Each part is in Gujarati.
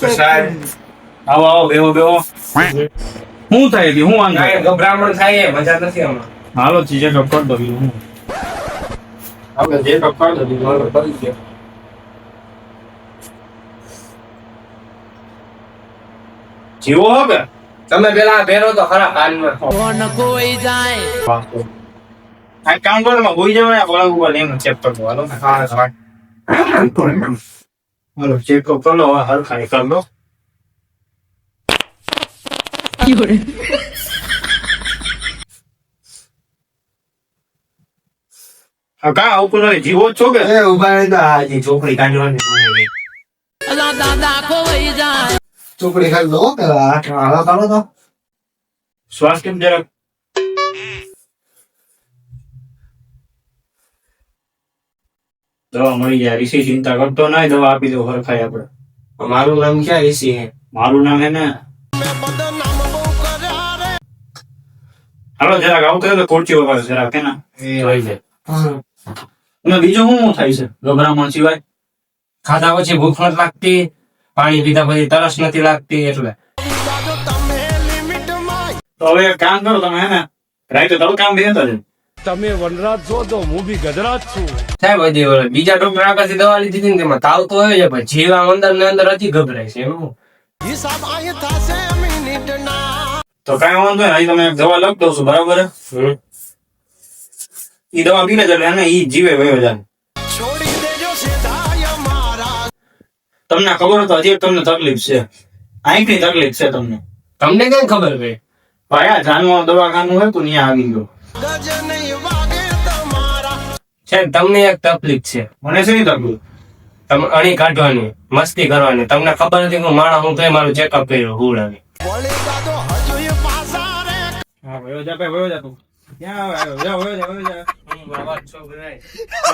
આવો આવો બેહો બેહો શું થાય કે હું વાંધો ગભરામણ થાય મજા નથી આમાં. હાલો ચેકઅપ કરી દો બીજું હું આપણે જે કપાળ હતી નોર્મલ કરી દે. જીવો હવે તમે પેલા પહેરો તો ખરા કાનમાં. આ કામ કરો માં બોઈ જાવ ને બોલા ઉપર એમ ચેક કરતો હાલો ને હા હા. હાલો ચેકઅપ કરો હવે હરખાઈ કર લો આ કા ઉપર જીવો જ છો કે એ ઉભા રહી તો આ જે ચોકડી કાઢવાની ભૂલી ગઈ. ચોકડી ખાલી દો પેલા હાલો કરો તો. શ્વાસ કેમ જરાક દવા મળી જાય ઋષિ ચિંતા કરતો ના દવા આપી દો હરખાઈ આપણે મારું નામ ક્યાં ઋષિ હે? મારું નામ હે ને હાલો જરાક આવું કરે તો ખોરચી વગાડો જરાક હે ને એ હોય છે. અને બીજું શું થાય છે ગભરામણ સિવાય ખાધા પછી ભૂખ નથી લાગતી, પાણી પીધા પછી તરસ નથી લાગતી એટલે. તો હવે એક કામ કરો તમે હે ને રાતે તડકામાં બેસતા જ તમે વનરાજ છો તો હું બી ગજરાજ છું. સાહેબ હજી ઓલા બીજા ડોક્ટર આગળથી દવા લીધી હતી ને તેમાં તાવ તો હોય છે પણ જીવ આમ અંદર ને અંદર હજી ગભરાય છે એનું. તો કઈ વાંધો નહીં અહીં તમે એક દવા લખ દઉં છું બરાબર ઈ દવા પીને જ એટલે ઈ જીવે વયો જાય તમને ખબર હતો હજી તમને તકલીફ છે આંખની તકલીફ છે તમને તમને કઈ ખબર ભાઈ? ભાઈ આ જાનવાનું દવાખાનું હોય તો ત્યાં આવી ગયો સાહેબ તમને એક તકલીફ છે, મને શેની તકલીફ તમે અણી કાઢવાની મસ્તી કરવાની. તમને ખબર નથી કે માણસ હું કઈ મારું ચેકઅપ કર્યું હુડાની. હા વયો જા ભાઈ વયો જા તું ક્યાં આવ્યો વયો જા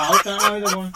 આવતા ના હોય તો કોણ